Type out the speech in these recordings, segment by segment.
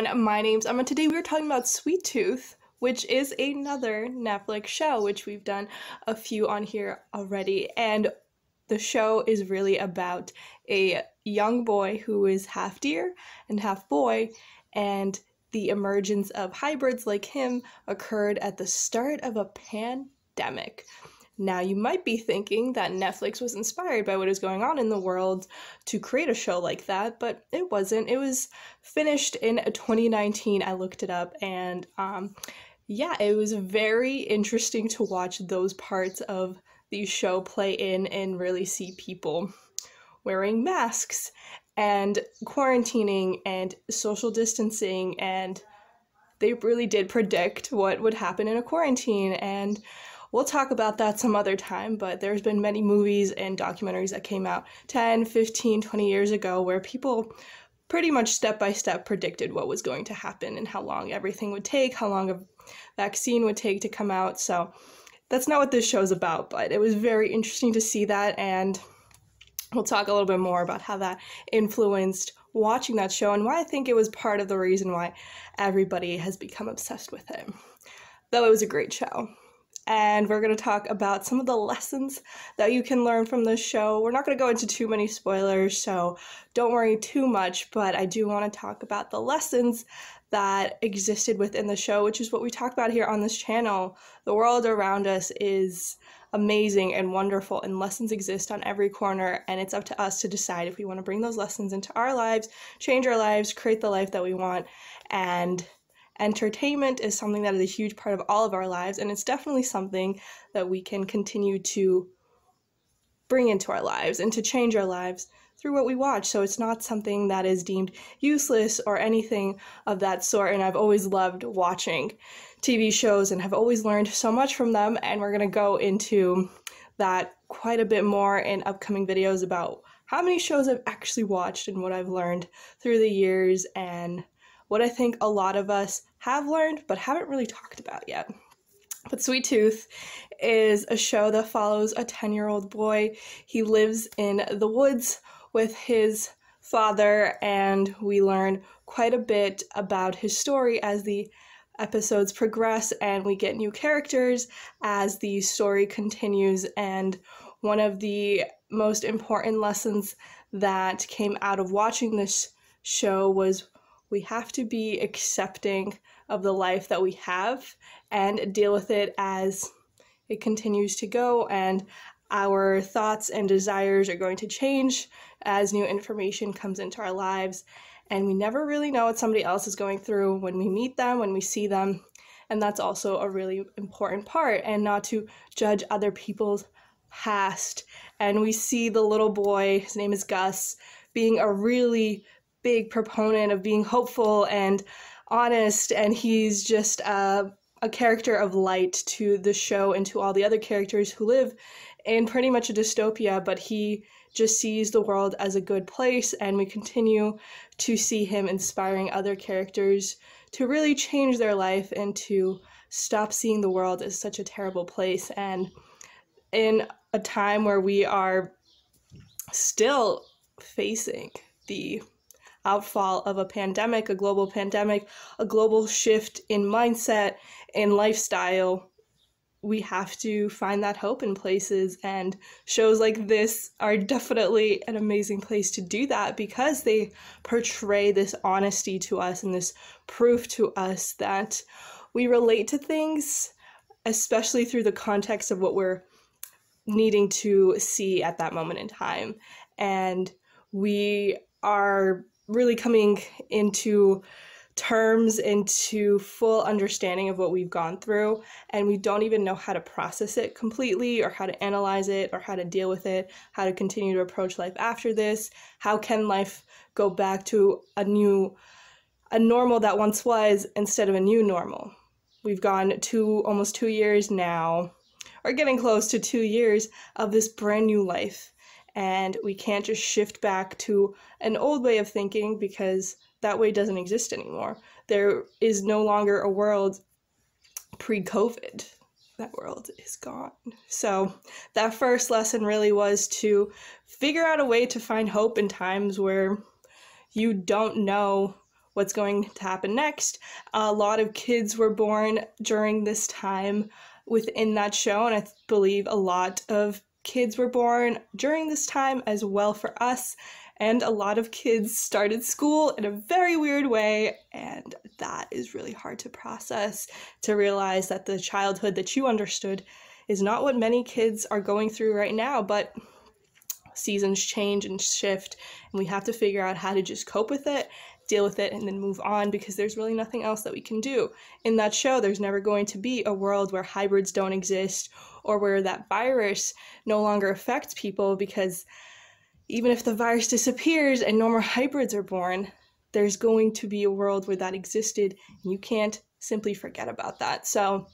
everyone, my name's Emma. Today we are talking about Sweet Tooth, which is another Netflix show, which we've done a few on here already. And the show is really about a young boy who is half deer and half boy, and the emergence of hybrids like him occurred at the start of a pandemic. Now, you might be thinking that Netflix was inspired by what is going on in the world to create a show like that, but it wasn't. It was finished in 2019. I looked it up, and yeah, it was very interesting to watch those parts of the show play in and really see people wearing masks and quarantining and social distancing, and they really did predict what would happen in a quarantine. And we'll talk about that some other time, but there's been many movies and documentaries that came out 10, 15, 20 years ago where people pretty much step by step predicted what was going to happen and how long everything would take, how long a vaccine would take to come out. So that's not what this show's about, but it was very interesting to see that, and we'll talk a little bit more about how that influenced watching that show and why I think it was part of the reason why everybody has become obsessed with it. Though it was a great show. And we're going to talk about some of the lessons that you can learn from this show. We're not going to go into too many spoilers, so don't worry too much, but I do want to talk about the lessons that existed within the show, which is what we talk about here on this channel. The world around us is amazing and wonderful, and lessons exist on every corner, and it's up to us to decide if we want to bring those lessons into our lives, change our lives, create the life that we want. And entertainment is something that is a huge part of all of our lives, and it's definitely something that we can continue to bring into our lives and to change our lives through what we watch. So it's not something that is deemed useless or anything of that sort, and I've always loved watching TV shows and have always learned so much from them, and we're going to go into that quite a bit more in upcoming videos about how many shows I've actually watched and what I've learned through the years and what I think a lot of us have learned but haven't really talked about yet. But Sweet Tooth is a show that follows a 10-year-old boy. He lives in the woods with his father, and we learn quite a bit about his story as the episodes progress, and we get new characters as the story continues. And one of the most important lessons that came out of watching this show was we have to be accepting of the life that we have and deal with it as it continues to go, and our thoughts and desires are going to change as new information comes into our lives, and we never really know what somebody else is going through when we meet them, when we see them, and that's also a really important part, and not to judge other people's past. And we see the little boy, his name is Gus, being a really big proponent of being hopeful and honest, and he's just a character of light to the show and to all the other characters who live in pretty much a dystopia, but he just sees the world as a good place, and we continue to see him inspiring other characters to really change their life and to stop seeing the world as such a terrible place. And in a time where we are still facing the outfall of a pandemic, a global shift in mindset, in lifestyle, we have to find that hope in places, and shows like this are definitely an amazing place to do that because they portray this honesty to us and this proof to us that we relate to things, especially through the context of what we're needing to see at that moment in time. And we are really coming into terms, into full understanding of what we've gone through, and we don't even know how to process it completely, or how to analyze it, or how to deal with it, how to continue to approach life after this. How can life go back to a normal that once was instead of a new normal? We've gone almost 2 years now, or getting close to 2 years of this brand new life. And we can't just shift back to an old way of thinking, because that way doesn't exist anymore. There is no longer a world pre-COVID. That world is gone. So that first lesson really was to figure out a way to find hope in times where you don't know what's going to happen next. A lot of kids were born during this time within that show, and I believe a lot of kids were born during this time as well for us, and a lot of kids started school in a very weird way, and that is really hard to process, to realize that the childhood that you understood is not what many kids are going through right now. But seasons change and shift, and we have to figure out how to just cope with it, deal with it, and then move on, because there's really nothing else that we can do. In that show, there's never going to be a world where hybrids don't exist, or where that virus no longer affects people, because even if the virus disappears and no more hybrids are born, there's going to be a world where that existed, and you can't simply forget about that. So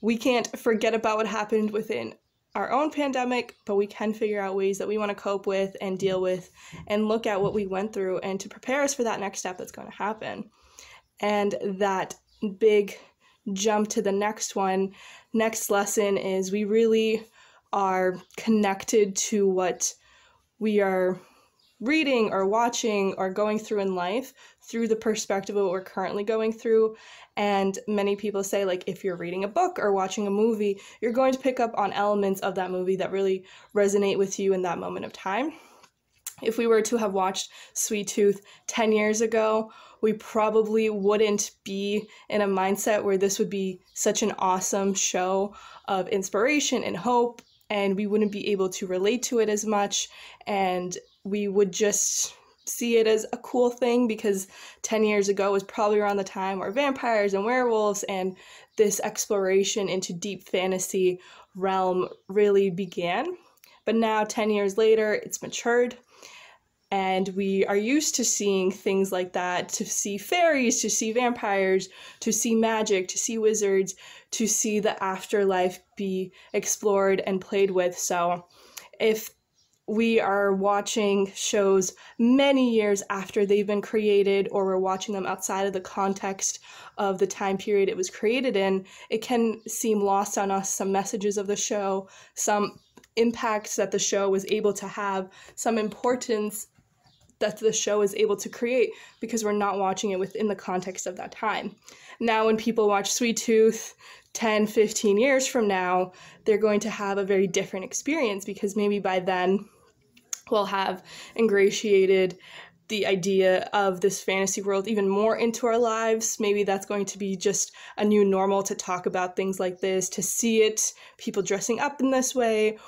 we can't forget about what happened within our own pandemic, but we can figure out ways that we want to cope with and deal with, and look at what we went through and to prepare us for that next step that's going to happen. And that big jump to the next lesson is we really are connected to what we are reading or watching or going through in life through the perspective of what we're currently going through. And many people say, like, if you're reading a book or watching a movie, you're going to pick up on elements of that movie that really resonate with you in that moment of time. If we were to have watched Sweet Tooth 10 years ago, we probably wouldn't be in a mindset where this would be such an awesome show of inspiration and hope, and we wouldn't be able to relate to it as much, and we would just see it as a cool thing, because 10 years ago was probably around the time where vampires and werewolves and this exploration into deep fantasy realm really began. But now, 10 years later, it's matured, and we are used to seeing things like that, to see fairies, to see vampires, to see magic, to see wizards, to see the afterlife be explored and played with. So if we are watching shows many years after they've been created, or we're watching them outside of the context of the time period it was created in, it can seem lost on us, some messages of the show, some impacts that the show was able to have, some importance that the show is able to create, because we're not watching it within the context of that time. Now, when people watch Sweet Tooth 10, 15 years from now, they're going to have a very different experience, because maybe by then we'll have ingratiated the idea of this fantasy world even more into our lives. Maybe that's going to be just a new normal to talk about things like this, to see it, people dressing up in this way,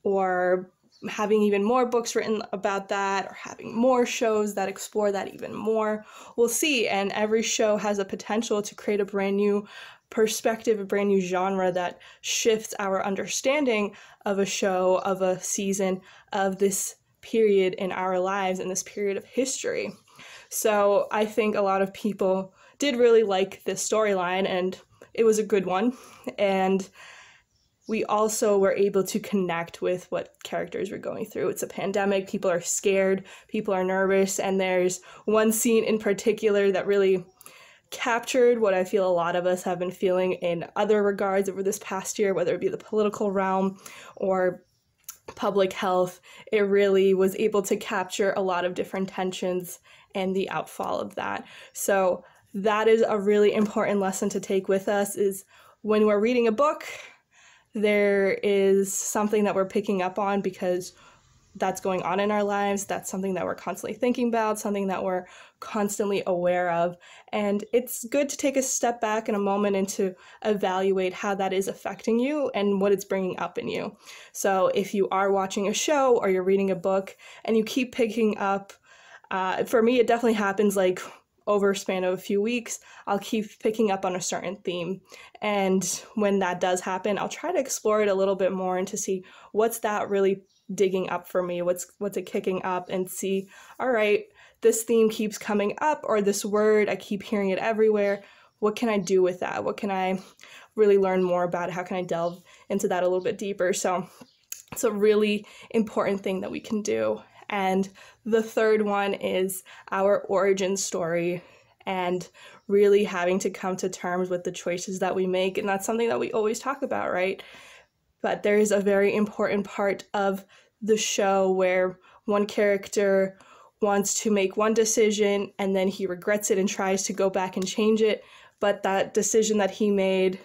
or having even more books written about that, or having more shows that explore that even more. We'll see, and every show has a potential to create a brand new perspective, a brand new genre that shifts our understanding of a show, of a season, of this period in our lives, in this period of history. So I think a lot of people did really like this storyline, and it was a good one. And we also were able to connect with what characters were going through. It's a pandemic, people are scared, people are nervous, and there's one scene in particular that really captured what I feel a lot of us have been feeling in other regards over this past year, whether it be the political realm or public health. It really was able to capture a lot of different tensions and the outfall of that. So that is a really important lesson to take with us, is when we're reading a book, there is something that we're picking up on, because that's going on in our lives. That's something that we're constantly thinking about, something that we're constantly aware of. And it's good to take a step back in a moment and to evaluate how that is affecting you and what it's bringing up in you. So if you are watching a show or you're reading a book and you keep picking up, for me, it definitely happens like over a span of a few weeks, I'll keep picking up on a certain theme. And when that does happen, I'll try to explore it a little bit more and to see what's that really digging up for me, what's it kicking up, and see, all right, this theme keeps coming up, or this word, I keep hearing it everywhere. What can I do with that? What can I really learn more about? How can I delve into that a little bit deeper? So it's a really important thing that we can do. And the third one is our origin story, and really having to come to terms with the choices that we make. And that's something that we always talk about, right? But there's a very important part of the show where one character wants to make one decision and then he regrets it and tries to go back and change it, but that decision that he made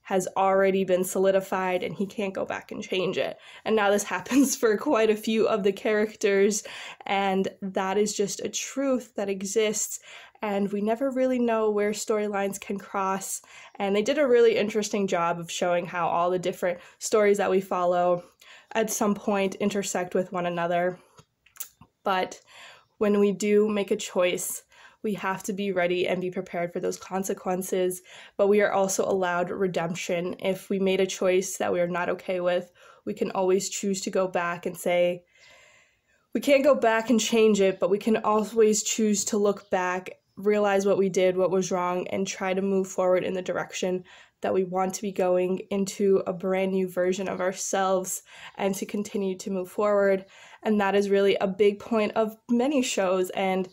has already been solidified and he can't go back and change it. And now this happens for quite a few of the characters, and that is just a truth that exists, and we never really know where storylines can cross. And they did a really interesting job of showing how all the different stories that we follow at some point intersect with one another. But when we do make a choice, we have to be ready and be prepared for those consequences, but we are also allowed redemption. If we made a choice that we are not okay with, we can always choose to go back and say, we can't go back and change it, but we can always choose to look back, realize what we did, what was wrong, and try to move forward in the direction that we want to be going, into a brand new version of ourselves, and to continue to move forward. And that is really a big point of many shows, and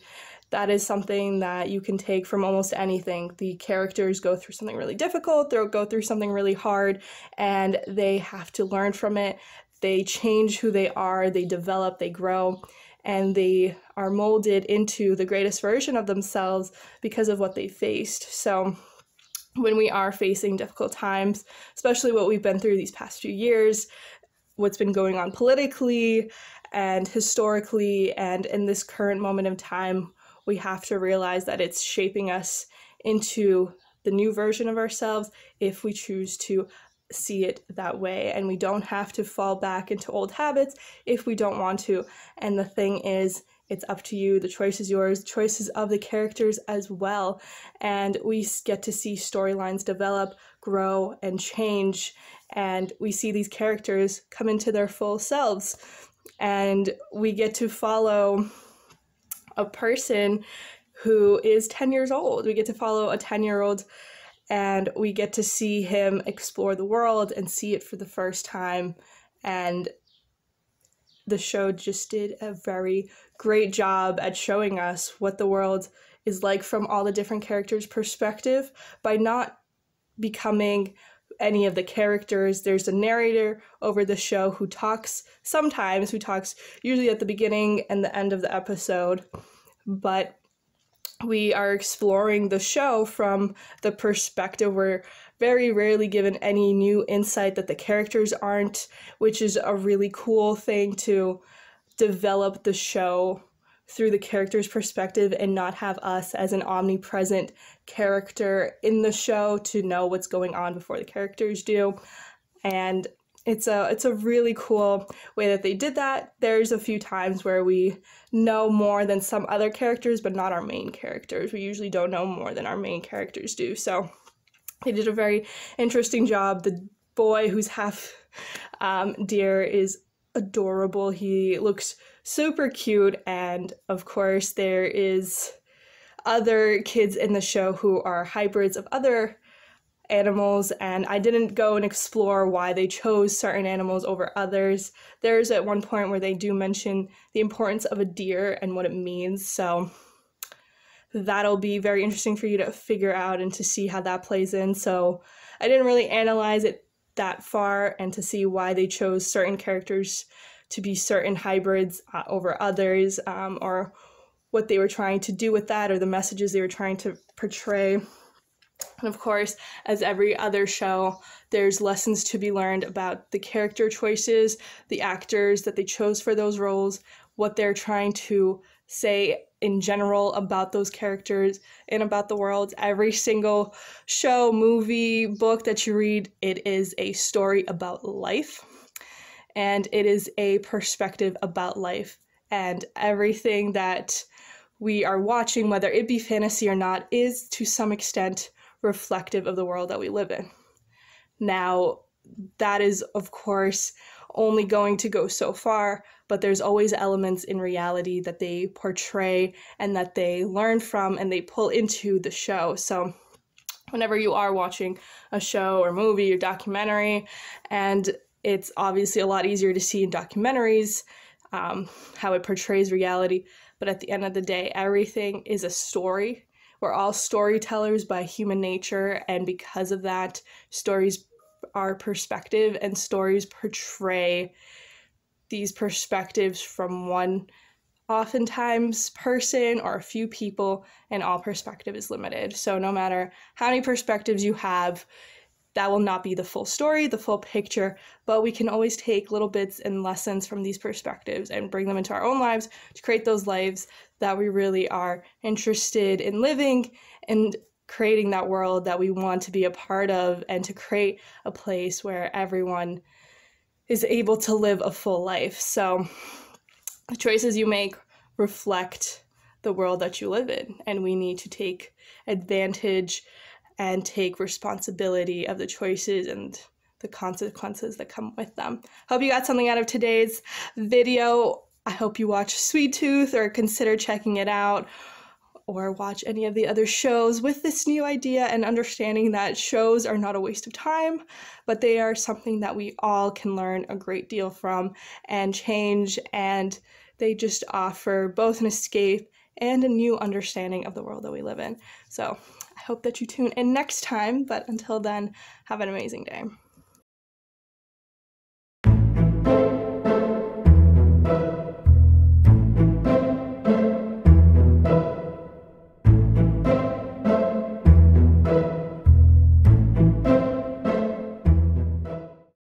that is something that you can take from almost anything. The characters go through something really difficult, they'll go through something really hard, and they have to learn from it. They change who they are, they develop, they grow, and they are molded into the greatest version of themselves because of what they faced. So when we are facing difficult times, especially what we've been through these past few years, what's been going on politically and historically and in this current moment of time, we have to realize that it's shaping us into the new version of ourselves if we choose to see it that way. And we don't have to fall back into old habits if we don't want to. And the thing is, it's up to you. The choice is yours. The choices of the characters as well. And we get to see storylines develop, grow, and change. And we see these characters come into their full selves. And we get to follow a person who is 10 years old. We get to follow a 10-year-old, and we get to see him explore the world and see it for the first time. And the show just did a very great job at showing us what the world is like from all the different characters' perspective by not becoming any of the characters. There's a narrator over the show who talks usually at the beginning and the end of the episode, but we are exploring the show from the perspective. We're very rarely given any new insight that the characters aren't, which is a really cool thing, to develop the show through the character's perspective and not have us as an omnipresent character in the show to know what's going on before the characters do. And it's a really cool way that they did that. There's a few times where we know more than some other characters, but not our main characters. We usually don't know more than our main characters do. So they did a very interesting job. The boy who's half deer is adorable. He looks super cute, and of course there is other kids in the show who are hybrids of other animals, and I didn't go and explore why they chose certain animals over others. There's at one point where they do mention the importance of a deer and what it means, so that'll be very interesting for you to figure out and to see how that plays in. So I didn't really analyze it that far and to see why they chose certain characters to be certain hybrids over others, or what they were trying to do with that, or the messages they were trying to portray. And of course, as every other show, there's lessons to be learned about the character choices, the actors that they chose for those roles, what they're trying to say in general about those characters and about the world. Every single show, movie, book that you read, it is a story about life, and it is a perspective about life. And everything that we are watching, whether it be fantasy or not, is to some extent reflective of the world that we live in. Now, that is, of course, only going to go so far, but there's always elements in reality that they portray and that they learn from and they pull into the show. So whenever you are watching a show or movie or documentary, and it's obviously a lot easier to see in documentaries how it portrays reality, but at the end of the day, everything is a story. We're all storytellers by human nature, and because of that, stories are perspective, and stories portray these perspectives from one oftentimes person or a few people, and all perspective is limited. So no matter how many perspectives you have, that will not be the full story, the full picture, but we can always take little bits and lessons from these perspectives and bring them into our own lives to create those lives that we really are interested in living and creating that world that we want to be a part of, and to create a place where everyone is able to live a full life. So the choices you make reflect the world that you live in, and we need to take advantage and take responsibility of the choices and the consequences that come with them. Hope you got something out of today's video. I hope you watch Sweet Tooth or consider checking it out, or watch any of the other shows with this new idea and understanding that shows are not a waste of time, but they are something that we all can learn a great deal from and change, and they just offer both an escape and a new understanding of the world that we live in. So I hope that you tune in next time, but until then, have an amazing day.